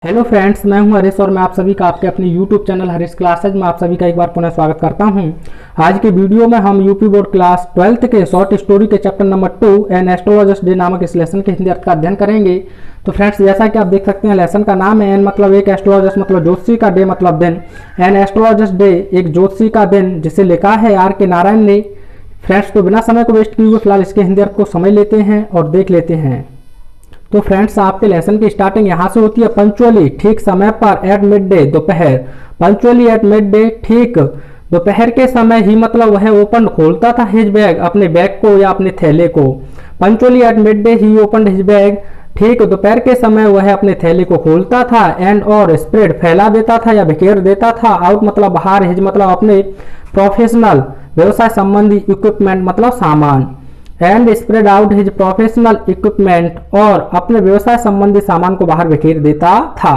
Hello friends, मैं हूं हरीश और मैं आप सभी का आपके अपने यूट्यूब चैनल हरीश क्लासेज में आप सभी का एक बार पुनः स्वागत करता हूं। आज के वीडियो में हम यूपी बोर्ड क्लास 12th के शॉर्ट स्टोरी के chapter number 2 an astrologer's day नामक इस लेसन के हिंदी अर्थ का अध्ययन करेंगे। तो फ्रेंड्स, जैसा कि आप देख सकते हैं, लेसन का नाम है एन मतलब एक, एस्ट्रोलॉजर्स मतलब ज्योतिषी का, डे मतलब दिन। एन एस्ट्रोलॉजर्स डे एक ज्योतिषी का दिन, जिसे लिखा है आर के नारायण ने। फ्रेंड्स, तो बिना समय को वेस्ट किए हुए फिलहाल इसके हिंदी अर्थ को समझ लेते हैं और देख लेते हैं। तो फ्रेंड्स, आपके लेसन की स्टार्टिंग यहाँ से होती है। पंचुअली, ठीक समय पर, एट मिड डे, दोपहर। पंचुअली एट मिड डे, ठीक दोपहर के समय ही मतलब वह ओपन खोलता था हिज बैग, अपने बैग को या अपने थैले को। Punctually at mid day he open his bag, ठीक दोपहर के समय वह अपने थैले को खोलता था। एंड और स्प्रेड, फैला देता था या बिखेर देता था। आउट मतलब बाहर, हिज मतलब अपने प्रोफेशनल, व्यवसाय संबंधी, इक्विपमेंट मतलब सामान। And spread out his professional equipment, और अपने व्यवसाय संबंधी सामान को बाहर बिखेर देता था।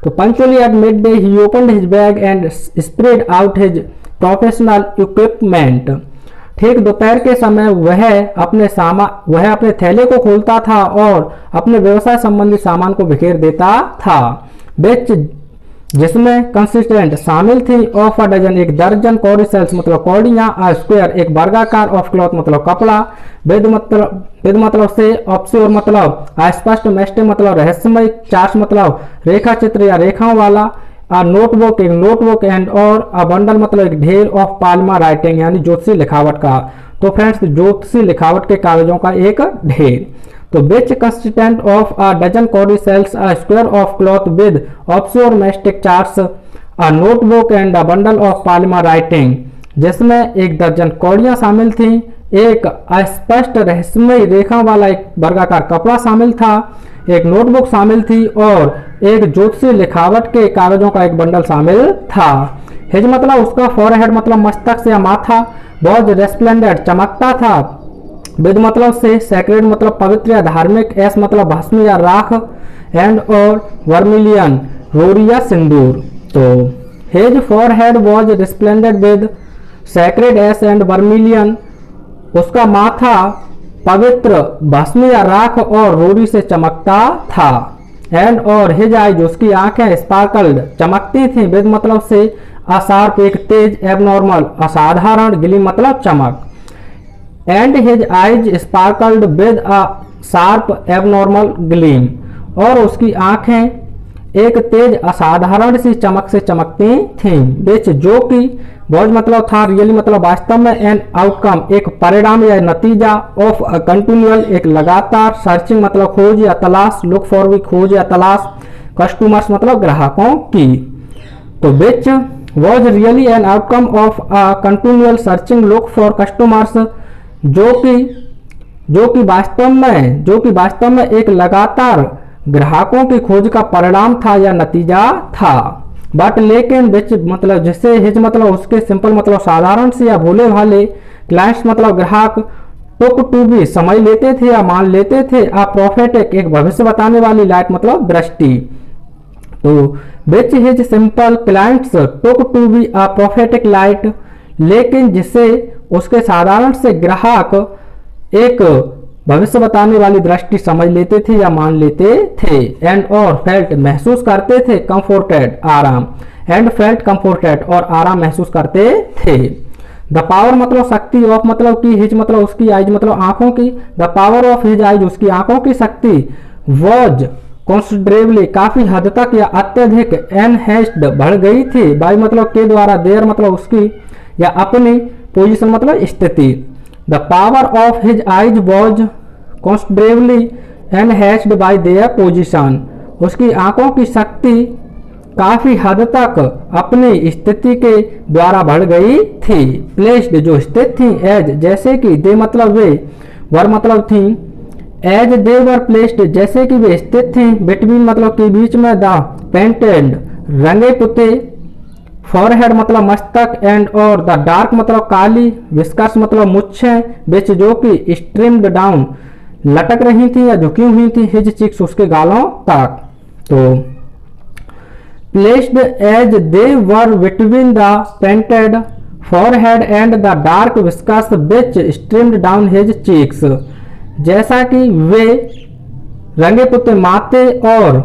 तो punctually at mid day he opened his bag and spread out his professional equipment, ठीक दोपहर के समय वह अपने थैले को खोलता था और अपने व्यवसाय संबंधी सामान को बिखेर देता था। बिच, जिसमें कंसिस्टेंट शामिल थी, ऑफ अ डजन एक दर्जन, कौड़ी सेल्स मतलब कौड़ियां, आ स्क्वायर एक वर्गाकार, ऑफ क्लॉथ मतलब कपड़ा, वेद मतलब से, ऑब्स्क्योर मतलब अस्पष्ट, मेस्टे मतलब रहस्यमय, चार्ट मतलब रेखा चित्र या रेखाओं वाला, आ नोटबुक एक नोटबुक, एंड और आ बंडल मतलब एक ढेर, ऑफ पाल्मा राइटिंग यानी ज्योतिषी लिखावट का। तो फ्रेंड्स, ज्योतिषी लिखावट के कागजों का एक ढेर। तो which consistent of a dozen cowrie shells, a square of cloth with obscure mystic charts, a notebook and a bundle of palmyra writing, जिसमें एक दर्जन कौड़ियां शामिल थीं, एक अस्पष्ट रहस्यमय रेखा वाला एक वर्गाकार कपड़ा शामिल था, एक नोटबुक शामिल थी और एक ज्योतिषी लिखावट के कागजों का एक बंडल शामिल था। हिज मतलब उसका फॉरहेड मतलब मस्तक से या माथा, बहुत रेस्प्लेंडेंट चमकता था, विद मतलब से, सैक्रेड मतलब पवित्र या धार्मिक, एस मतलब भस्म या राख, एंड और वर्मिलियन रोरी या सिंदूर। तो his forehead was resplendent with sacred ash and vermilion, उसका माथा पवित्र भस्म या राख और रोरी से चमकता था। एंड और हिज आईज, उसकी आंखें स्पार्कल्ड चमकती थीं, विद मतलब से, अशार्प एक तेज, एबनॉर्मल असाधारण, ग्लीम मतलब चमक। And his eyes sparkled with a sharp abnormal gleam, और उसकी आंखें एक तेज असाधारण सी चमक से चमकती थीं। बिच, जो कि, वॉज मतलब था, रियली मतलब वास्तव में, एन आउटकम एक परिणाम या नतीजा, ऑफ अ कंटिन्यूअल एक लगातार, सर्चिंग मतलब खोज या तलाश, लुक फॉर भी खोज या तलाश, कस्टमर्स मतलब ग्राहकों की। तो which was really an outcome of a continual searching look for customers, जो कि वास्तव में एक लगातार ग्राहकों की खोज का परिणाम था या नतीजा था। बट लेकिन, बिच मतलब जिससे, हिज मतलब उसके, सिंपल मतलब साधारण से या भोले भाले, क्लाइंट्स मतलब ग्राहक, टुक टू बी समझ लेते थे या मान लेते थे, आ प्रोफेटिक एक भविष्य बताने वाली, लाइट मतलब दृष्टि। तो which his simple clients took to be a prophetic light, लेकिन जिससे उसके साधारण से ग्राहक एक भविष्य बताने वाली दृष्टि समझ लेते थे या मान लेते थे। एंड और फेल्ट महसूस करते थे, कंफोर्टेड आराम, एंड फेल्ट कंफोर्टेड और आराम महसूस करते थे। द पावर मतलब शक्ति, ऑफ मतलब की, हिज मतलब उसकी, आइज मतलब आंखों की, the power of his eyes उसकी आंखों की शक्ति, वॉज कॉन्सिडरेबली काफी हद तक या अत्यधिक, एनहेंस्ड बढ़ गई थी, बाई मतलब के द्वारा, देयर मतलब उसकी या अपनी, पोजीशन मतलब स्थिति। The power of his eyes was considerably enhanced by their position, उसकी आंखों की शक्ति काफी हद तक अपनी स्थिति के द्वारा बढ़ गई थी। प्लेस्ड जो स्थित थी, एज जैसे कि, दे मतलब वे, वर मतलब थी, एज दे वर प्लेस्ड जैसे कि वे स्थित थी, बिटवीन मतलब के बीच में, द पेंटेड रंगे पुते, फॉरहेड मतलब मस्तक, एंड और द डार्क मतलब काली, विस्कर्स मतलब मुच्छें, बिच जो कि स्ट्रीम्ड डाउन लटक रही थी या झुकी हुई थी, हिज चिक्स उसके गालों तक। तो placed as they were between the painted forehead and the dark whiskers which streamed down his cheeks, जैसा कि वे रंगे पुते माथे और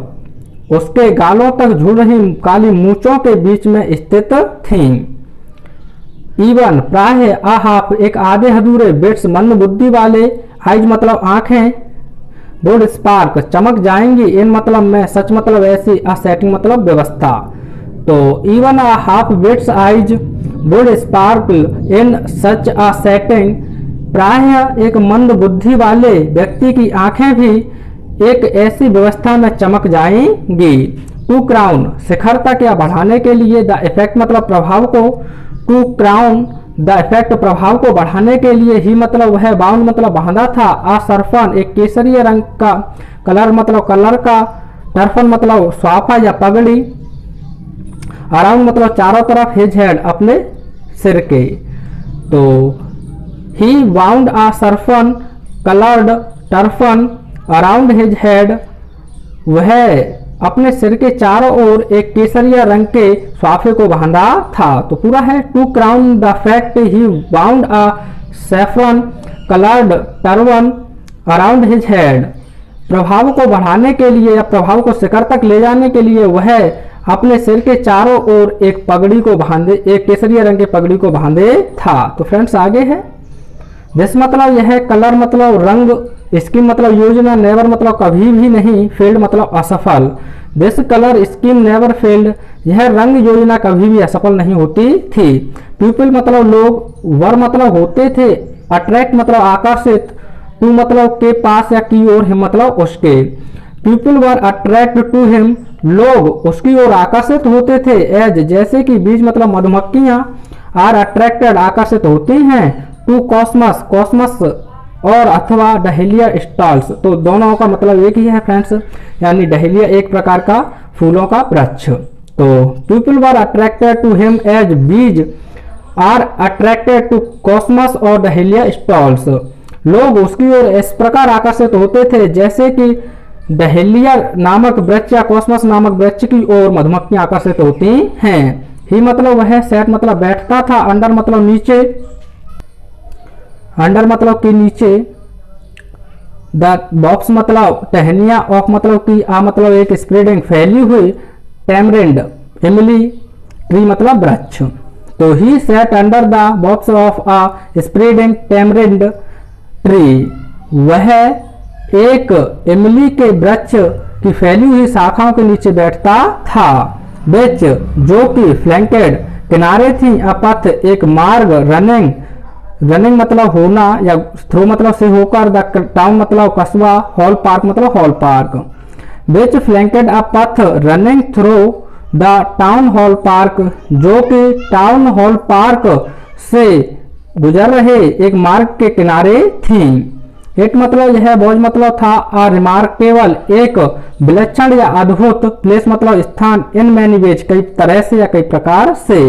उसके गालों तक झूल रही काली मूंछों के बीच में स्थित थीं। इवन प्राय आ हाफ एक आधे अधूरे बिट्स मंद बुद्धि वाले, आइज मतलब आंखें, वुड स्पार्क चमक जाएंगी, इन मतलब में सच मतलब ऐसी, आ सेटिंग मतलब व्यवस्था। तो even a half wits eyes would sparkle in such a setting, प्राय एक मंद बुद्धि वाले व्यक्ति की आंखें भी एक ऐसी व्यवस्था में चमक जाएंगी। टू क्राउन शिखरता क्या बढ़ाने के लिए, द इफेक्ट मतलब प्रभाव को, टू क्राउन द इफेक्ट प्रभाव को बढ़ाने के लिए ही मतलब वह बाउंड मतलब बांधा था। आ सरफन एक केसरीय रंग का, कलर मतलब कलर का, टर्फन मतलब स्वाफा या पगड़ी, अराउंड मतलब चारों तरफ, हिज हेड अपने सिर के। तो ही बाउंड आ सरफन कलर्ड टर्फन अराउंड हिज हेड, वह अपने सिर के चारों ओर एक केसरिया रंग के स्वाफे को बांधा था। तो पूरा है to crown the fact he bound a saffron coloured turban around his head, प्रभाव को बढ़ाने के लिए या प्रभाव को शिखर तक ले जाने के लिए वह अपने सिर के चारों ओर एक पगड़ी को बांधे, एक केसरिया रंग के पगड़ी को बांधे था। तो फ्रेंड्स आगे है दिस मतलब यह, कलर मतलब रंग, स्कीम मतलब योजना, नेवर मतलब कभी भी नहीं, फेल्ड मतलब असफल। This colour scheme never failed, यह रंग योजना कभी भी असफल नहीं होती थी। पीपल मतलब लोग, वर मतलब होते थे, अट्रैक्ट मतलब आकर्षित, टू मतलब के पास या की ओर, हिम मतलब उसके। People were attract to him, लोग उसकी ओर आकर्षित होते थे। एज जैसे कि बीज मतलब मधुमक्खियां, आर अट्रैक्टेड आकर्षित होती हैं, टू कॉस्मस, कॉस्मस और अथवा डहेलिया स्टॉल्स। तो दोनों का मतलब एक ही है फ्रेंड्स, यानी डहेलिया एक प्रकार का फूलों का वृक्ष। तो people were attracted to him as bees are attracted to cosmos or dahlia stalks, लोग उसकी ओर इस प्रकार आकर्षित होते थे जैसे कि डहेलिया नामक वृक्ष या कॉस्मस नामक वृक्ष की ओर मधुमक्खियां आकर्षित होती हैं। ही मतलब वह, सेट मतलब बैठता था, अंडर मतलब नीचे, अंडर मतलब के नीचे, द बॉक्स मतलब टहनिया, ऑफ मतलब की, आ मतलब एक स्प्रेडिंग फैली हुई, टैमरिंड इमली, ट्री मतलब वृक्ष। तो he sat under the box of a spreading tamarind tree, वह एक इमली के वृक्ष की फैली हुई शाखाओं के नीचे बैठता था। बीच जो कि फ्लैंकेड किनारे थी, अपथ एक मार्ग, रनिंग, रनिंग मतलब होना या थ्रो मतलब से होकर, द टाउन मतलब कस्बा, हॉल पार्क मतलब hall park. Which flanked a path running through the town hall park, जो कि टाउन हॉल पार्क से गुजर रहे एक मार्ग के किनारे थी। इट मतलब यह, बोझ मतलब था, आ रिमार्केबल एक विलक्षण या अद्भुत, प्लेस मतलब स्थान, इन मैनी वेज कई तरह से या कई प्रकार से।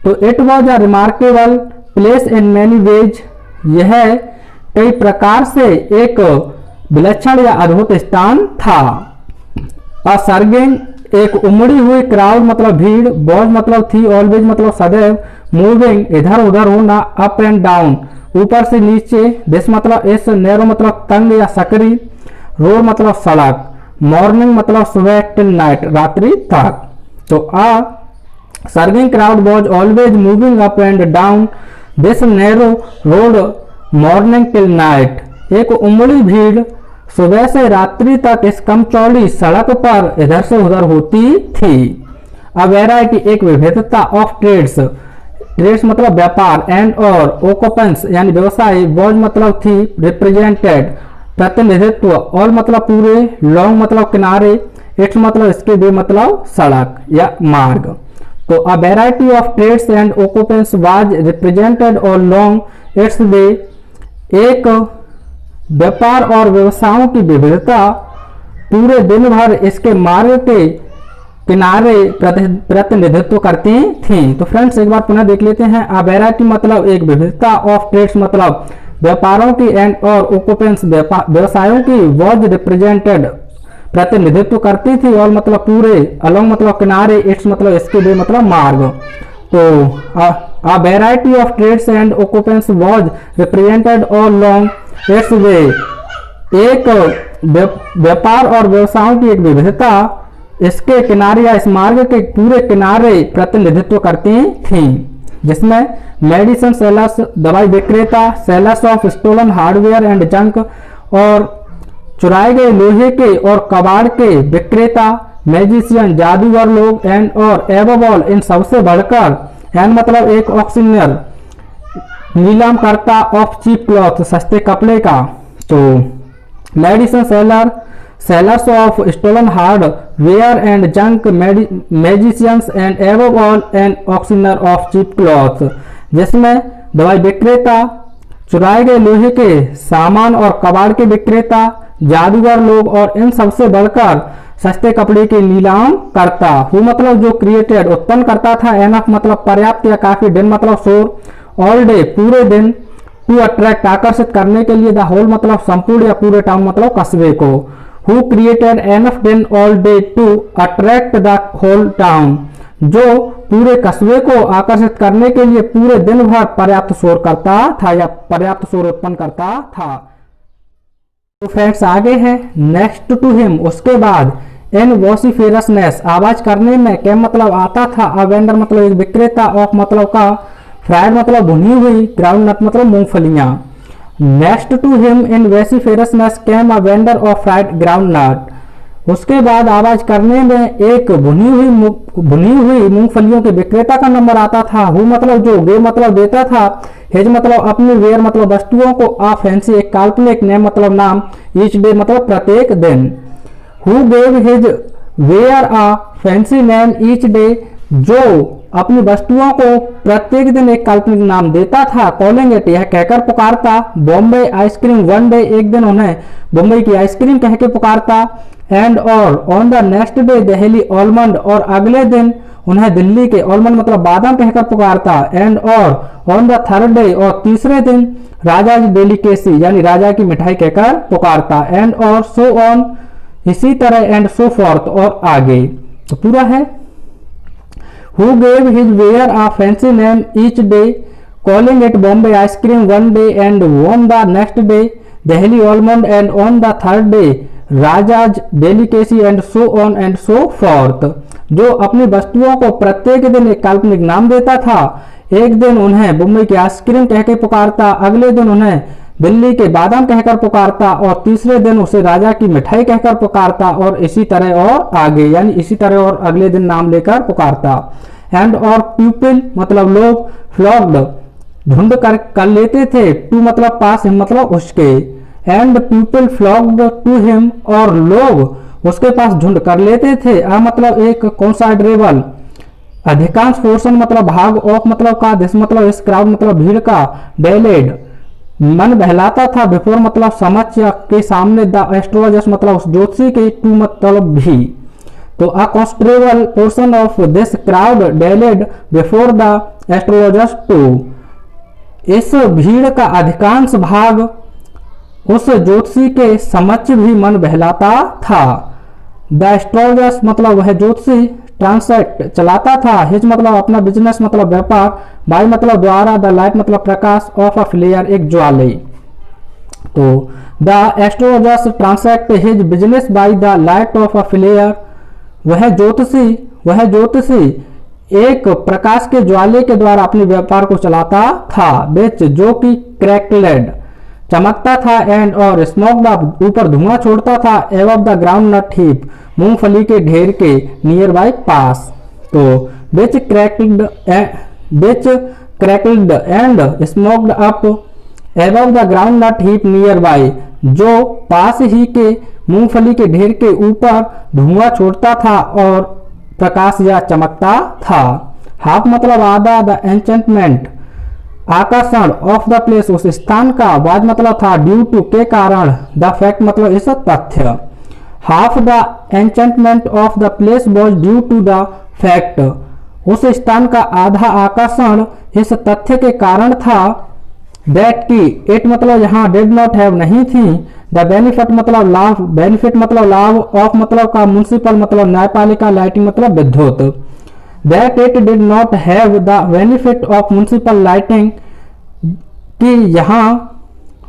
तो it was a remarkable place in many veg, यह कई प्रकार से एक विलक्षण या अद्भुत स्थान था। अ सर्गिंग एक उमड़ी हुई क्राउड मतलब भीड़, वॉज मतलब थी, ऑलवेज मतलब सदैव, मूविंग इधर उधर होना, अप एंड डाउन ऊपर से नीचे, दिस मतलब इस, नैरो मतलब तंग या सकरी, रोड मतलब सड़क, मॉर्निंग मतलब सुबह, टिल नाइट रात्रि तक। तो a serving crowd was always moving up and down this narrow road morning till night, एक उमड़ी भीड़ सुबह से रात्रि तक इस कम चौड़ी सड़क पर इधर से उधर होती थी। अ वैरायटी एक विविधता ऑफ ट्रेड्स, ट्रेड्स मतलब व्यापार, एंड और ओकुपेंस यानी व्यवसाय, वॉज मतलब थी, रिप्रेजेंटेड प्रतिनिधित्व, ऑल मतलब पूरे, लॉन्ग मतलब किनारे, इट्स मतलब इसके वे मतलब सड़क या मार्ग। तो a variety of trades and occupations was represented all along its way, एक व्यापार और व्यवसायों की विविधता पूरे दिन भर इसके मार्ग के किनारे प्रतिनिधित्व करती थी। तो फ्रेंड्स एक बार पुनः देख लेते हैं। अ वैरायटी मतलब एक विविधता, ऑफ ट्रेड्स मतलब व्यापारों की, एंड और ओकुपेंस व्यवसायों की, वॉज रिप्रेजेंटेड प्रतिनिधित्व करती थी, और मतलब पूरे, अलोंग मतलब किनारे, इट्स मतलब इसके वे मतलब मार्ग। तो a variety of trades and occupations was represented all along its way, एक व्यापार और व्यवसायों की एक विविधता इसके किनारे या इस मार्ग के पूरे किनारे प्रतिनिधित्व करती थीं, जिसमें मेडिसिन सेलर्स दवाई विक्रेता, sellers of stolen hardware and junk और चुराए गए लोहे के और कबाड़ के विक्रेता, मैजिशियन जादूगर लोग एंड और एबव ऑल इन सबसे बढ़कर एंड मतलब एक ऑक्शनियर नीलाम करता ऑफ चीप क्लॉथ सस्ते कपड़े का। तो medicine seller, sellers of stolen hardware and junk, magicians and above all and auctioneer of cheap cloth, जिसमें दवाई विक्रेता, चुराए गए लोहे के सामान और कबाड़ के विक्रेता, जादूगर लोग और इन सबसे बढ़कर सस्ते कपड़े के नीलाम करता। हु मतलब जो क्रिएटेड उत्पन्न करता था, एनफ मतलब पर्याप्त या काफी, दिन मतलब शोर, ऑल डे पूरे दिन, टू अट्रैक्ट आकर्षित करने के लिए, द होल मतलब संपूर्ण या पूरे टाउन मतलब कस्बे को। Who created enough din all day to attract the whole town, जो पूरे कस्बे को आकर्षित करने के लिए पूरे दिन भर पर्याप्त शोर करता था या पर्याप्त शोर उत्पन्न करता था। तो फ्रेंड्स आगे है नेक्स्ट टू हिम, उसके बाद इन वॉसिफेरसनेस आवाज करने में, क्या मतलब आता था, अ वेंडर मतलब एक विक्रेता, ऑफ मतलब का, फ्राइड मतलब भुनी हुई, ग्राउंड नट मतलब मूंगफलियां। Next to him in vociferousness came a vendor of fried ground nut, उसके बाद आवाज करने में एक भुनी हुई मूंगफलियों के विक्रेता का नंबर आता था। हु मतलब जो, गे मतलब देता था, हिज मतलब अपनी, वेयर मतलब वस्तुओं को, आ फैंसी एक काल्पनिक, नेम मतलब नाम, ईच डे मतलब प्रत्येक दिन। Who gave his ware a fancy name each day, जो अपनी वस्तुओं को प्रत्येक दिन एक काल्पनिक नाम देता था। कॉलिंग इट यह कहकर पुकारता, बॉम्बे आइसक्रीम वन डे एक दिन उन्हें बॉम्बे की आइसक्रीम कह के पुकारता, एंड और on the next day Delhi almond और अगले दिन उन्हें दिल्ली के ऑलमंड मतलब बादाम कहकर पुकारता, एंड और ऑन द थर्ड डे और तीसरे दिन राजा डेलिकेसी यानी राजा की मिठाई कहकर पुकारता, एंड और सो ऑन इसी तरह, एंड सो फॉर्थ और आगे। तो पूरा है who gave his ware a fancy name each day, calling it Bombay ice cream one day, and on the next day Delhi almond, and on the third day Raja's delicacy, and so on and so forth, जो अपनी वस्तुओं को प्रत्येक दिन एक काल्पनिक नाम देता था। एक दिन उन्हें बॉम्बे की आइसक्रीम कहकर पुकारता, अगले दिन उन्हें दिल्ली के बादाम कहकर पुकारता और तीसरे दिन उसे राजा की मिठाई कहकर पुकारता, और इसी तरह और आगे यानी इसी तरह और अगले दिन नाम लेकर पुकारता। एंड और पीपल मतलब लोग, फ्लॉक्ड झुंड कर लेते थे, टू मतलब पास, हिम मतलब उसके, एंड पीपल फ्लॉक्ड टू हिम और लोग उसके पास झुंड कर लेते थे। आ मतलब एक कंसिडरेबल अधिकांश पोर्शन मतलब भाग, ऑफ मतलब का, दिस मतलब इस, क्राउड मतलब भीड़ का, डेलेड मन बहलाता था, बिफोर मतलब समझ या के सामने, द एस्ट्रोलॉजर्स मतलब उस ज्योतिषी के, टू मतलब भी। तो a considerable portion of this crowd dallied before the astrologers too, इस भीड़ का अधिकांश भाग उस ज्योतिषी के समक्ष भी मन बहलाता था। द एस्ट्रोलॉजर्स मतलब वह ज्योतिषी, ट्रांसैक्ट चलाता था, हिज मतलब अपना बिजनेस मतलब व्यापार, बाय मतलब द्वारा, द लाइट मतलब प्रकाश, ऑफ अ फ्लेयर एक ज्वाले। तो the astrologers transact his business by the light of a flare, वह ज्योतिषी एक प्रकाश के ज्वाले के द्वारा अपने व्यापार को चलाता था, बेच जो कि क्रैकलेड चमकता था, एंड और स्मोक ऊपर धुआं छोड़ता था, above the ground nut heap मूंगफली के ढेर के, नियर बाय पास। तो which crackled and smoked up above the ground nut heap near by, जो पास ही के मूंगफली के ढेर के ऊपर धुआं छोड़ता था और प्रकाश या चमकता था। हाफ मतलब आधा, द एंचेंटमेंट आकर्षण, ऑफ द प्लेस उस स्थान का, वाज मतलब था, ड्यू टू के कारण, द फैक्ट मतलब इस तथ्य। Half the enchantment of the place was due to the fact, उस स्थान का आधा आकर्षण इस तथ्य के कारण था। दैट की, इट मतलब यहाँ डिड नॉट हैव नहीं थी। द बेनिफिट मतलब लाभ, बेनिफिट मतलब लाभ, ऑफ मतलब का, म्युनिसिपल मतलब न्यायपालिका, लाइटिंग मतलब विद्युत। That it did not have the benefit of municipal lighting, कि यहाँ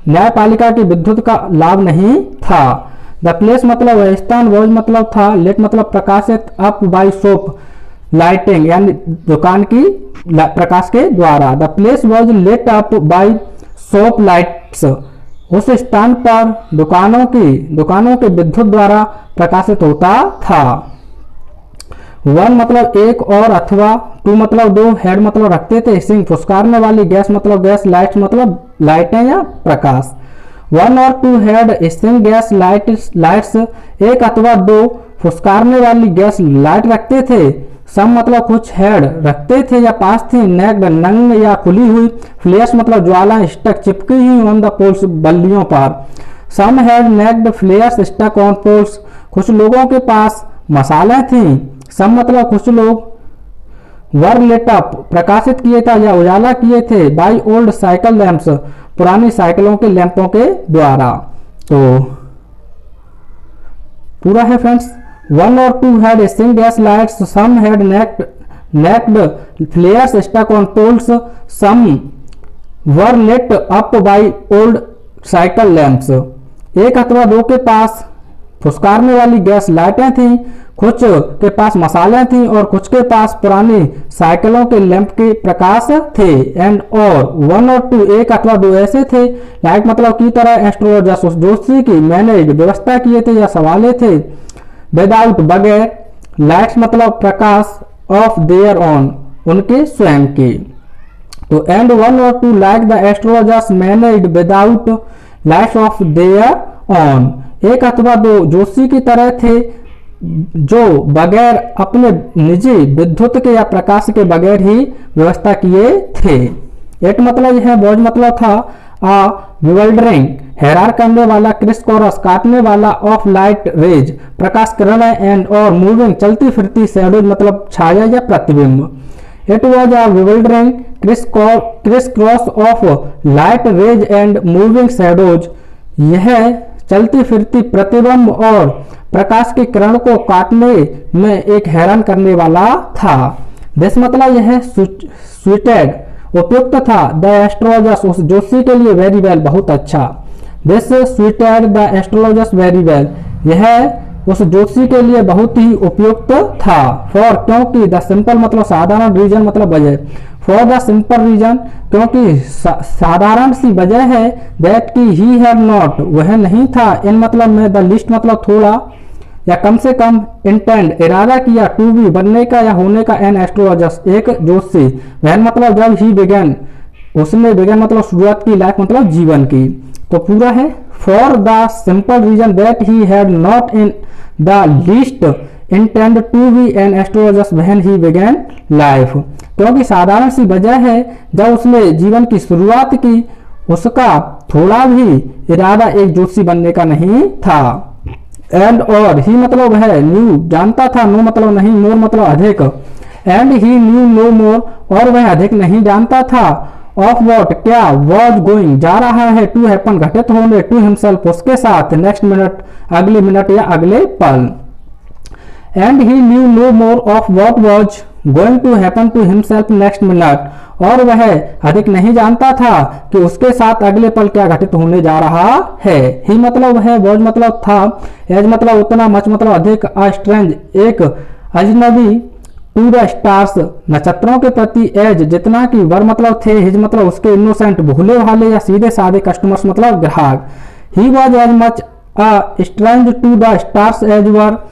न्यायपालिका की विद्युत का लाभ नहीं था। द प्लेस मतलब वह स्थान, वॉज मतलब था, लेट मतलब प्रकाशित, अप बाई सोप लाइटिंग यानी दुकान की प्रकाश के द्वारा। The place was lit up by shop lights, उस स्थान पर दुकानों के विद्युत द्वारा प्रकाशित होता था। वन मतलब एक और अथवा, टू मतलब दो, हेड मतलब रखते थे, सिंग फुसकारने वाली, गैस मतलब गैस, लाइट्स मतलब लाइटें या प्रकाश। One or two had hissing gas lights, एक अथवा दो फुसकारने वाली गैस लाइट रखते थे। सम मतलब कुछ हेड रखते थे या पास थी, नेक्ड नंग या खुली हुई, फ्लेयर्स मतलब ज्वाला स्टक चिपकी हुई ऑन द पोल्स बल्लियों पर। Some had naked flares stuck on poles, कुछ लोगों के पास मसाले थी। सम मतलब कुछ लोग वर लेट अप प्रकाशित किए थे या उजाला किए थे, बाई ओल्ड साइकिल लैंप्स पुरानी साइकिलों के लैंपों के द्वारा। तो पूरा है friends, one or two had hissing gas lights, some had naked flares stuck on poles, some were lit up by old cycle lamps, एक अथवा दो के पास फुसकारने वाली गैस लाइटें थीं, कुछ के पास मसाले थी और कुछ के पास पुरानी साइकिलों के लैंप के प्रकाश थे। एंड और वन और टू एक अथवा दो ऐसे थे, लाइक मतलब की तरह एस्ट्रोलॉजर्स जोशी की मैंने व्यवस्था किए थे या सवाले थे, विदाउट बगैर, लाइट्स मतलब प्रकाश, ऑफ देयर ऑन उनके स्वयं के। तो and one or two like the astrologers managed without lights of their own, एक अथवा दो जोशी की तरह थे जो बगैर अपने निजी विद्युत के या प्रकाश के बगैर ही व्यवस्था किए थे। एट मतलब यह है, वॉज मतलब था, आ विवल्डरिंग हैरान करने वाला, क्रिस कोरस काटने वाला, ऑफ लाइट रेज प्रकाश किरण, एंड और मूविंग चलती फिरती, शैडोज मतलब छाया या प्रतिबिंब। It was a bewildering criss cross of light rays and moving shadows, यह चलती फिरती प्रतिबिंब और प्रकाश की किरण को काटने में एक हैरान करने वाला था। दिस मतलब यह सुइटेड उपयुक्त था, द एस्ट्रोलॉजर्स उस जोशी के लिए, वेरी वेल बहुत अच्छा। This suited the astrologers very well, यह उस जोशी के लिए बहुत ही उपयुक्त था। फॉर क्योंकि, द सिंपल मतलब साधारण, रीजन मतलब वजह, फॉर द सिंपल रीजन क्योंकि साधारण सी वजह है, दैट की ही हैड नॉट वह नहीं था, इन मतलब में, द लिस्ट मतलब थोड़ा या कम से कम, इंटेंड इरादा किया, टू बी बनने का या होने का, एन एस्ट्रोलॉजर्स एक जोशी, वह मतलब जब ही बिगन उसने बिगन मतलब शुरुआत की, लाइफ मतलब जीवन की। तो पूरा है, for the simple reason that he had not in the least intended to be an astrologers when he began life, क्योंकि साधारण सी वजह है जब उसने जीवन की शुरुआत की उसका थोड़ा भी इरादा एक ज्योतिषी बनने का नहीं था। एंड और ही मतलब है, न्यू जानता था, नो मतलब नहीं, मोर मतलब अधिक, एंड ही न्यू नो मोर और वह अधिक नहीं जानता था, ऑफ वॉट क्या, वॉज गोइंग जा रहा है, टू हैपन घटित होने, टू हिमसेल्फ उसके साथ, नेक्स्ट मिनट अगले मिनट या अगले पल। And he knew no more of what was going to happen to himself next minute, और वह अधिक नहीं जानता था कि उसके साथ अगले पल क्या घटित होने जा रहा है। ही मतलब है, वॉज मतलब था, एज मतलब उतना, मच मतलब अधिक, अ स्ट्रेंज एक अजनबी, टू द स्टार्स नक्षत्रों के प्रति, एज जितना कि, वर मतलब थे, हिज मतलब उसके, इनोसेंट भोले भाले या सीधे साधे, कस्टमर्स मतलब ग्राहक। He was as much a strange to the stars as were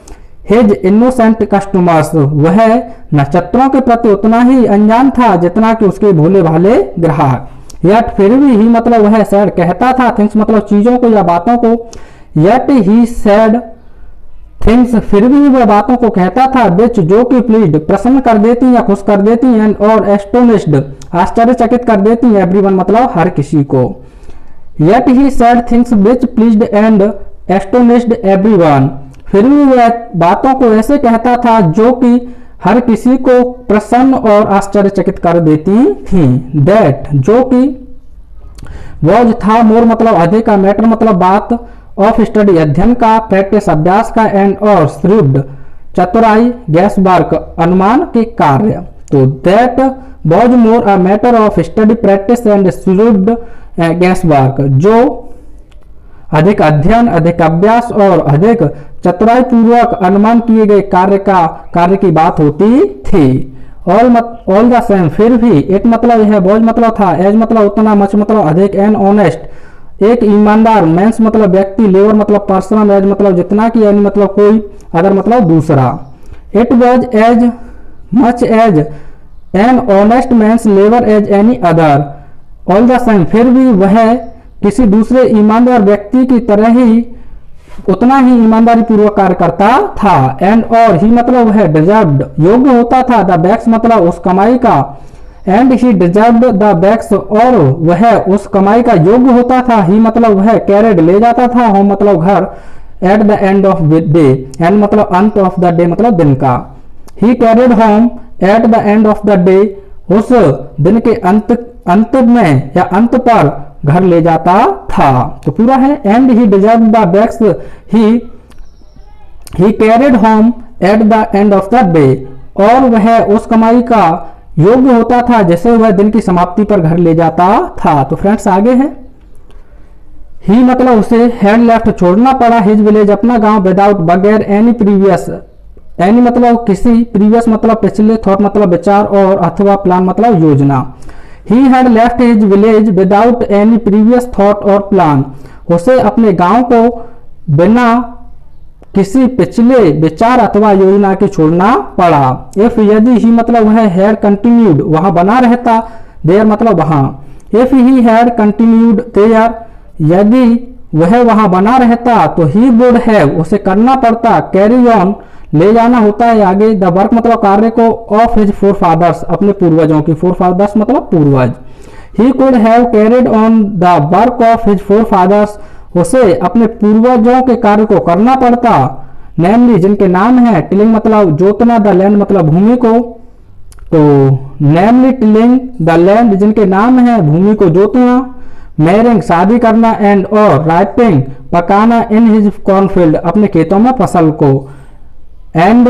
his innocent customers, वह नक्षत्रों के प्रति उतना ही अनजान था जितना कि उसके भोले भाले ग्राहक। यट फिर भी, ही मतलब वह सैड कहता था, थिंग्स मतलब चीजों को या बातों को, यट ही सैड थिंग्स फिर भी वह बातों को कहता था, विच जो कि प्लीज्ड प्रसन्न कर देती या खुश कर देती, एंड और एस्टोनिश्ड आश्चर्यचकित कर देती, एवरीवन मतलब हर किसी को। Yet he sad things which pleased and astonished everyone, फिर भी वह बातों को ऐसे कहता था जो कि हर किसी को प्रसन्न और आश्चर्यचकित कर देती थी। दैट जो कि, वॉज था, मोर मतलब अधिक, मैटर मतलब बात, ऑफ स्टडी अध्ययन का, प्रैक्टिस अभ्यास का, एंड और श्रूड चतुराई, गैस वर्क अनुमान के कार्य। तो that was more a matter of study practice and shrewd gas work, जो अधिक अध्ययन, अधिक अभ्यास और अधिक चतुराई पूर्वक अनुमान किए गए कार्य की बात होती थी। ऑल द सेम, फिर भी, एक मतलब यह बोझ मतलब था, एज मतलब उतना, मच मतलब अधिक, एन ऑनेस्ट एक ईमानदार, मेंस मतलब व्यक्ति, लेवर मतलब पर्सन, एज मतलब जितना की, एनी मतलब कोई, अदर मतलब दूसरा। It was as much as an honest men's लेवर as any other. All the same, फिर भी वह किसी दूसरे ईमानदार व्यक्ति की तरह ही उतना ही ईमानदारी पूर्वक कार्य करता था। एंड और ही मतलब वह डिजर्व्ड योग्य होता था, द बैक्स मतलब उस कमाई का, and he deserved the bucks और वह उस कमाई का योग्य होता था। ही मतलब वह कैरेड ले जाता था, होम मतलब घर, at the end of day, end मतलब अंत ऑफ द डे मतलब दिन का। He carried home at the end of the day, उस दिन के अंत में या अंत पर घर ले जाता था। तो पूरा है, and he deserve the bucks he carried home at the end of the day, और वह उस कमाई का योग्य होता था जैसे वह दिन की समाप्ति पर घर ले जाता था। तो फ्रेंड्स आगे है, ही मतलब उसे हैड लेफ्ट छोड़ना पड़ा हिज विलेज अपना गांव विदाउट बगैर एनी प्रीवियस, एनी मतलब किसी, प्रीवियस मतलब पिछले, थॉट मतलब विचार और अथवा प्लान मतलब योजना। He had left his village without any previous thought or plan. उसे अपने गांव को बिना किसी पिछले विचार अथवा योजना के छोड़ना पड़ा। If यदि ही मतलब वह had continued वहां बना रहता, there मतलब वहां। If he had continued there यदि वह वहां बना रहता तो he would have उसे करना पड़ता, carry on ले जाना होता है आगे, द वर्क मतलब कार्य को, ऑफ हिज फोर फादर्स अपने पूर्वजों की, फोर फादर्स मतलब पूर्वज। He could have carried on the work of his forefathers उसे अपने पूर्वजों के कार्य को करना पड़ता, नेमली जिनके नाम है, टिलिंग मतलब जोतना, द लैंड मतलब भूमि को, तो नेमली टिलिंग द लैंड जिनके नाम है भूमि को जोतना, मैरिंग शादी करना, एंड और राइपिंग पकाना, इन हिज कॉर्नफील्ड अपने खेतों में फसल को, एंड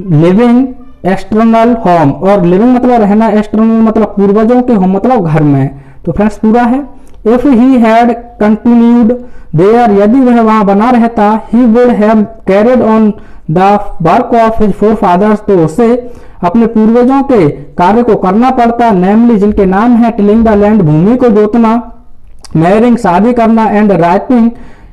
लिविंग एक्सटर्नल होम और लिविंग मतलब रहना, एक्सटर्नल मतलब पूर्वजों के होम मतलब घर में। तो फ्रेंड्स पूरा है, if he had continued there यदि वह वहां बना रहता, he would have carried on the work of his forefathers तो उसे अपने पूर्वजों के कार्य को करना पड़ता, नेमली जिनके नाम है, टिलिंग द लैंड भूमि को जोतना, मैरिंग शादी करना, and ripening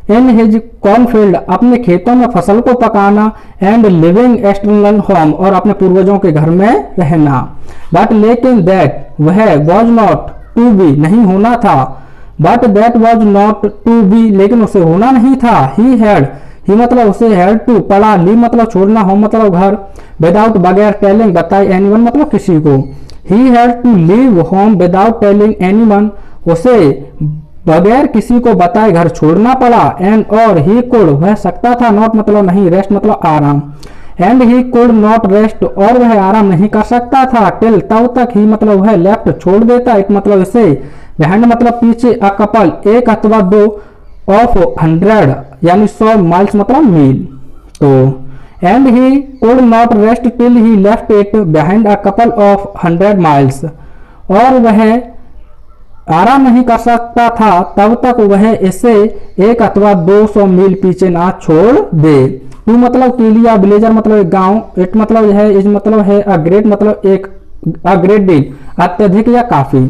in his cornfield अपने खेतों में फसल को पकाना, एंड लिविंग एक्सटर्नल होम और अपने पूर्वजों के घर में रहना। बट लेकिन दैट वह वॉज नॉट टू बी नहीं होना था, but that was not to be लेकिन उसे होना नहीं था। ही हैड ही मतलब उसे हैड टू पड़ा, ली मतलब छोड़ना, होम मतलब घर, विदाउट बगैर, टेलिंग बताई, एनीवन मतलब किसी को। He had to leave home without telling anyone उसे बगैर किसी को बताए घर छोड़ना पड़ा, एंड और ही कुड वह सकता था, नॉट मतलब नहीं, रेस्ट मतलब आराम, and he could not rest और वह आराम नहीं कर सकता था, टिल तब तक, ही मतलब वह लेफ्ट छोड़ देता, एक मतलब इसे, बिहाइंड मतलब पीछे, अ कपल एक अथवा दो, ऑफ 100 यानी 100 माइल्स मतलब मील। तो and he could not rest till he left it behind a couple of 100 miles और वह आराम नहीं कर सकता था तब तक वह इसे एक अथवा 200 मील पीछे ना छोड़ दे। टू मतलब किलिया, विलेजर मतलब एक गांव, इट मतलब है, इज मतलब है, अ ग्रेट मतलब एक, अ ग्रेट डील अत्यधिक या काफी।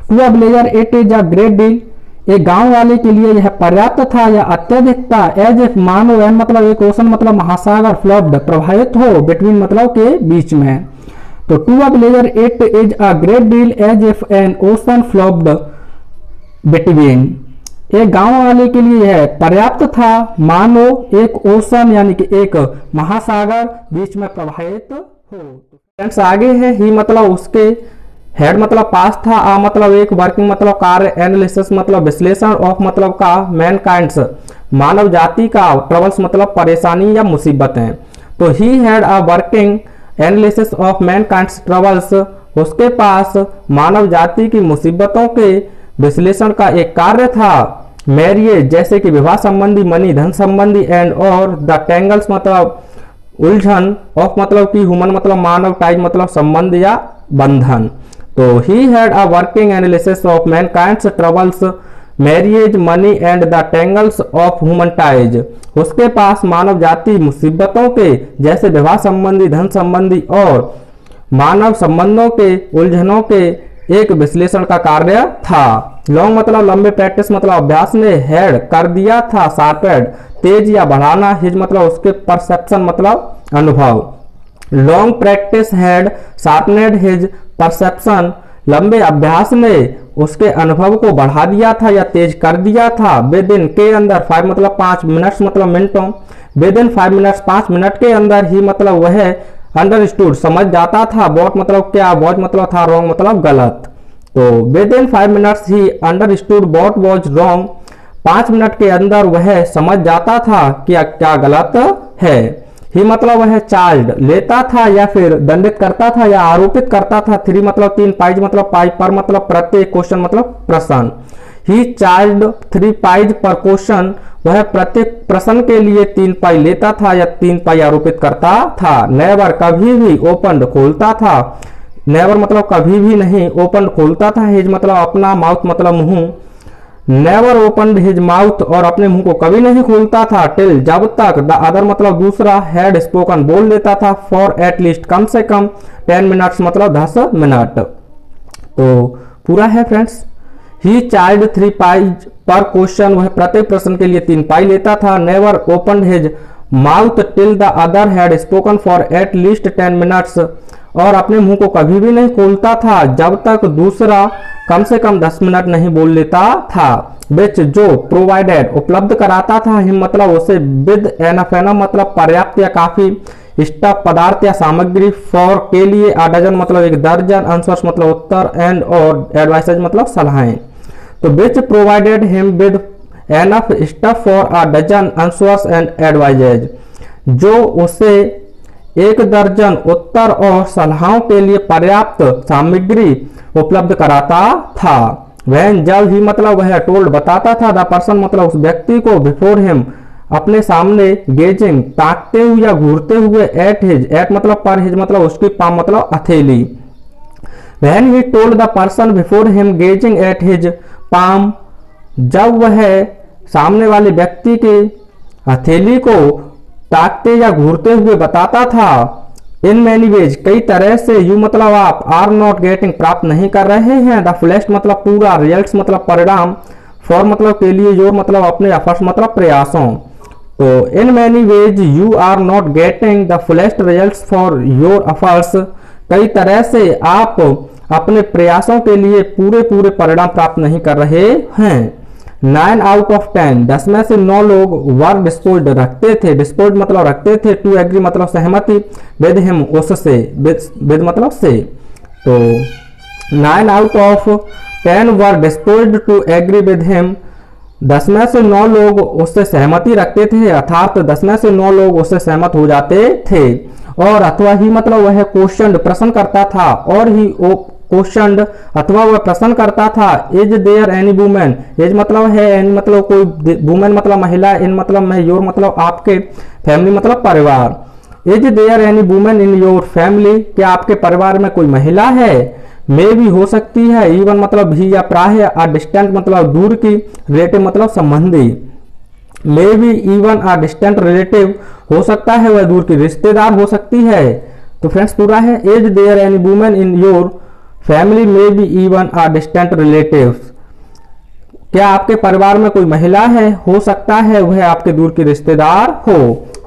To a villager it is a great deal एक गांव वाले के लिए यह पर्याप्त था या अत्यधिक था। एज इफ मानो, एन मतलब एक ओशन मतलब महासागर, फ्लड्ड प्रभावित हो, बिटवीन मतलब के बीच में। तो to a villager it is a great deal as if an ocean flooded between एक गांव वाले के लिए यह पर्याप्त था मानो एक ओशन यानी कि एक महासागर बीच में प्रभावित हो। फ्रेंड्स आगे है, ही मतलब उसके, हेड मतलब पास था, आ मतलब एक, वर्किंग मतलब कार्य, एनालिसिस मतलब विश्लेषण, ऑफ मतलब का, मैनकाइंड्स मानव जाति का, ट्रबल्स मतलब परेशानी या मुसीबतें। तो he had a working analysis of mankind's troubles उसके पास मानव जाति की मुसीबतों के विश्लेषण का एक कार्य था। मैरिएज जैसे कि विवाह संबंधी, मनी धन संबंधी, एंड और द टेंगल्स मतलब उलझन, ऑफ मतलब की, ह्यूमन मतलब मानव, टाइज मतलब संबंध या बंधन। तो he had a working analysis of mankind's troubles marriage, money and the tangles of human ties. उसके पास मानव जाति मुसीबतों के जैसे विवाह संबंधी, धन संबंधी और मानव संबंधों के उलझनों के एक विश्लेषण का कार्य था। लॉन्ग मतलब लंबे, प्रैक्टिस मतलब अभ्यास ने हेड कर दिया था शार्पेड तेज या बढ़ाना, हिज मतलब उसके परसेप्शन मतलब अनुभव। Long practice had sharpened his perception, लंबे अभ्यास ने उसके अनुभव को बढ़ा दिया था या तेज कर दिया था। विद इन के अंदर, 5 मतलब 5 मिनट्स मतलब मिनटों, विद इन 5 मिनट्स 5 मिनट के अंदर ही मतलब वह अंडरस्टूड समझ जाता था। वॉट मतलब क्या, वॉच मतलब था, रॉन्ग मतलब गलत। तो with in 5 minutes he understood what was wrong, 5 minute के अंदर वह समझ जाता था कि क्या गलत है। ही मतलब वह चार्ज लेता था या फिर दंडित करता था या आरोपित करता था। 3 मतलब 3, पाइज मतलब पाई, पर मतलब प्रत्येक, क्वेश्चन मतलब प्रश्न। ही चार्ज 3 पाइज पर क्वेश्चन, वह प्रत्येक प्रश्न के लिए 3 पाई लेता था या 3 पाई आरोपित करता था। नेवर कभी भी, ओपन खोलता था, नेवर मतलब कभी भी नहीं, ओपन खोलता था। हिज मतलब अपना, माउथ मतलब मुंह, नेवर ओपन हिज माउथ और अपने मुंह को कभी नहीं खोलता था। टिल जब तक, द अदर मतलब दूसरा, हैड स्पोकन बोल देता था, फॉर एट लीस्ट कम से कम, 10 मिनट्स मतलब 10 मिनट। तो पूरा है फ्रेंड्स। ही चार्ज 3 पाइज पर क्वेश्चन, वह प्रत्येक प्रश्न के लिए 3 पाई लेता था। Never open his mouth till the other had spoken for at least 10 minutes, और अपने मुंह को कभी भी नहीं खोलता था जब तक दूसरा कम से कम 10 मिनट नहीं बोल लेता था। विच जो, प्रोवाइडेड उपलब्ध कराता था, हिम मतलब उसे, विद एनफ मतलब पर्याप्त या काफी, स्टफ पदार्थ या सामग्री, फॉर के लिए, अ डजन मतलब 1 दर्जन, आंसर्स मतलब उत्तर, एंड और एडवाइसेज मतलब सलाहें। तो which provided him with enough stuff for a dozen answers and advices, जो उसे 1 दर्जन उत्तर और सलाहों के लिए पर्याप्त सामग्री उपलब्ध कराता था। वैन जब ही मतलब वह टोल्ड बताता था, द पर्सन मतलब उस व्यक्ति को, बिफोर हिम अपने सामने, गेजिंग ताकते हुए या घूरते हुए, एट हिज, एट मतलब पर, हिज मतलब उसकी, पाम मतलब हथेली। When he told the person before him gazing at his palm, जब वह सामने वाले व्यक्ति के हथेली को ताकते या घूरते हुए बताता था। इन मैनी वेज कई तरह से, यू मतलब आप, आर नॉट गेटिंग प्राप्त नहीं कर रहे हैं, द फुलेस्ट मतलब पूरा, रिजल्ट्स मतलब परिणाम, फॉर मतलब के लिए, योर मतलब अपने, एफर्ट्स मतलब प्रयासों। तो in many ways you are not getting the fullest results for your efforts, कई तरह से आप अपने प्रयासों के लिए पूरे परिणाम प्राप्त नहीं कर रहे हैं। 9 आउट ऑफ 10, 10 में से 9 लोग वर डिस्पोज्ड रखते थे, डिस्पोज्ड मतलब रखते थे, टू एग्री मतलब सहमति, विद हिम उससे, विद मतलब से। तो 9 out of 10 were disposed to agree with him, 10 में से 9 लोग उससे सहमति रखते थे, अर्थात 10 में से 9 लोग उससे सहमत हो जाते थे। और अथवा ही मतलब वह क्वेश्चन प्रश्न करता था, और ही क्वेश्चन अथवा वह प्रश्न करता था, is there any women, as मतलब है, एनी मतलब कोई, वुमेन मतलब महिला, इन मतलब मैं, योर मतलब आपके, फैमिली मतलब परिवार। Is there any women in your family, क्या आपके परिवार में कोई महिला है। मे भी हो सकती है, इवन मतलब भी या प्राय, अ डिस्टेंट मतलब दूर की, रिलेटिव मतलब संबंधी। मे be even a distant relative, हो सकता है वह दूर की रिश्तेदार हो सकती है। तो फ्रेंड्स पूरा है, is there any women in your family may be even a distant relatives, क्या आपके परिवार में कोई महिला है, हो सकता है वह आपके दूर की रिश्तेदार हो।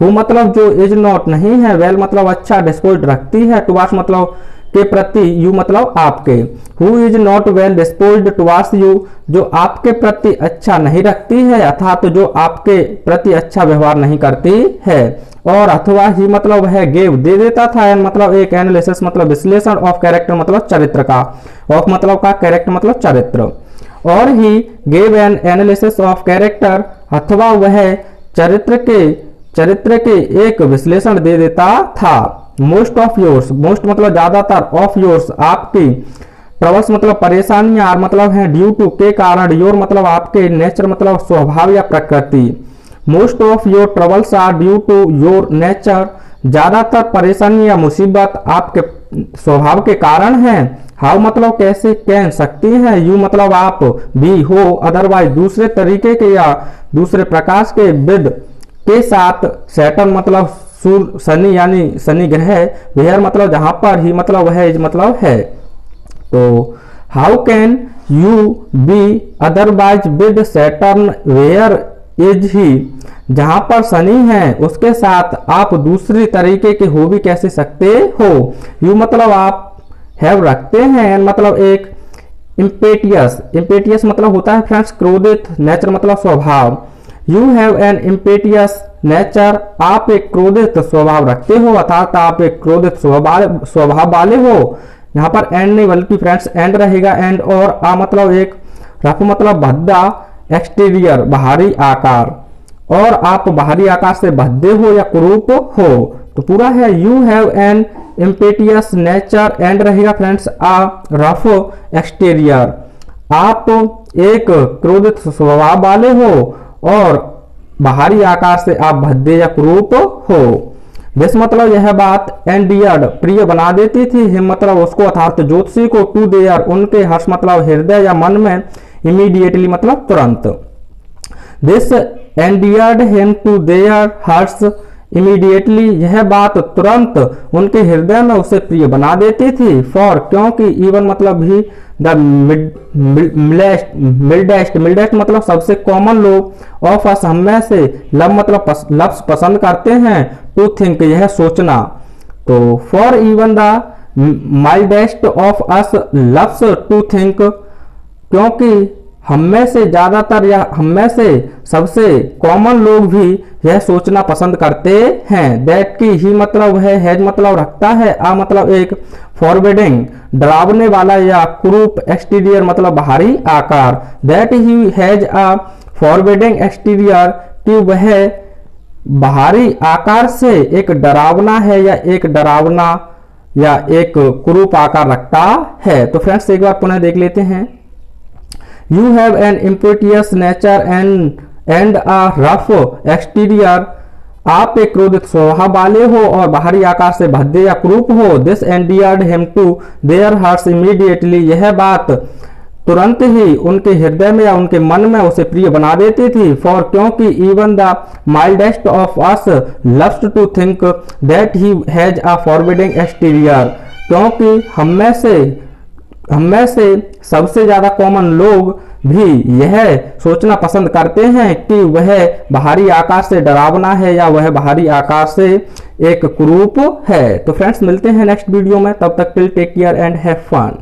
हु मतलब जो, इज नॉट नहीं है, वेल मतलब अच्छा, डिस्पोज्ड रखती है, टुवार्ड्स मतलब के प्रति, यू मतलब आपके। Who is not well disposed towards you, जो आपके प्रति अच्छा नहीं रखती है, अर्थात तो जो आपके प्रति अच्छा व्यवहार नहीं करती है। और अथवा ही मतलब वह गेव दे देता था, एन मतलब एक, एनालिसिस मतलब विश्लेषण, ऑफ कैरेक्टर मतलब चरित्र का, ऑफ मतलब का, कैरेक्टर मतलब चरित्र। और he gave an analysis of character, अथवा वह चरित्र के एक विश्लेषण दे देता था। मोस्ट ऑफ योर्स, मोस्ट मतलब ज्यादातर, ऑफ योर्स आपकी, ट्रबल्स मतलब परेशानियां, आर मतलब है ड्यू टू के कारण, योर मतलब आपके, नेचर मतलब स्वभाव या प्रकृति। Most of your troubles are due to your nature, ज्यादातर परेशानी या मुसीबत आपके स्वभाव के कारण हैं। हाउ मतलब कैसे, कैन सकती हैं, यू मतलब आप, बी हो, अदरवाइज दूसरे तरीके के या दूसरे प्रकाश के, विद के साथ, सैटर्न मतलब सूर्य शनि यानी शनि ग्रह, वेयर मतलब जहां पर, ही मतलब वह, इज मतलब है। तो how can you be otherwise with Saturn where is he, जहां पर शनि है उसके साथ आप दूसरी तरीके के हो भी कैसे सकते हो। यू मतलब आप, हैव रखते हैं, एंड मतलब एक, इम्पेटियस, इम्पेटियस मतलब होता है फ्रेंड्स क्रोधित, नेचर मतलब स्वभाव। You have an impetuous nature, आप एक क्रोधित स्वभाव रखते हो, अर्थात आप एक क्रोधित स्वभाव वाले हो। यहाँ पर एंड नहीं बल्कि फ्रेंड्स एंड रहेगा, एंड और आ मतलब एक, रफ मतलब भद्दा, एक्सटीरियर बाहरी आकार, और आप बाहरी आकार से भद्दे हो या कुरूप हो। तो पूरा है you have an impetuous nature, and रहेगा फ्रेंड्स आ रफ एक्सटीरियर, आप एक क्रोधित स्वभाव वाले हो और बाहरी आकार से आप भद्दे या कुरूप हो। दिस मतलब यह बात, एंडियर्ड प्रिय बना देती थी, हिम मतलब उसको अर्थात ज्योतिषी को, टू देयर उनके, हर्ष मतलब हृदय या मन में, इमीडिएटली मतलब तुरंत। This endeared him to their hearts immediately, यह बात तुरंत उनके हृदय में उसे प्रिय बना देती थी। फॉर क्योंकि, इवन मतलब भी, द मिल्डेस्ट, मिल्डेस्ट मतलब सबसे कॉमन लोग, ऑफ अस हम में से, लव मतलब लफ्ज पसंद करते हैं, टू थिंक यह सोचना। तो for even the mildest of us loves to think, क्योंकि हम में से ज्यादातर या हम में से सबसे कॉमन लोग भी यह सोचना पसंद करते हैं। दैट की, ही मतलब है, हैज मतलब रखता है, आ मतलब एक, फॉरबिडिंग डरावने वाला या कुरूप, एक्सटीरियर मतलब बाहरी आकार। That he has a forbidding exterior, कि वह बाहरी आकार से एक डरावना है या एक डरावना या एक कुरूप आकार रखता है। तो फ्रेंड्स एक बार पुनः देख लेते हैं। You have an impetuous nature and a rough exterior, आप एक क्रोधित स्वभाव वाले हो और बाहरी आकार से भद्दे या क्रूप हो। This endeared him to their hearts immediately, यह बात तुरंत ही उनके हृदय में या उनके मन में उसे प्रिय बना देती थी। फॉर क्योंकि even the mildest of us loves to think that he has a forbidding exterior, क्योंकि हम में से सबसे ज्यादा कॉमन लोग भी यह सोचना पसंद करते हैं कि वह बाहरी आकार से डरावना है या वह बाहरी आकार से एक कुरूप है। तो फ्रेंड्स मिलते हैं नेक्स्ट वीडियो में, तब तक till take care and have fun.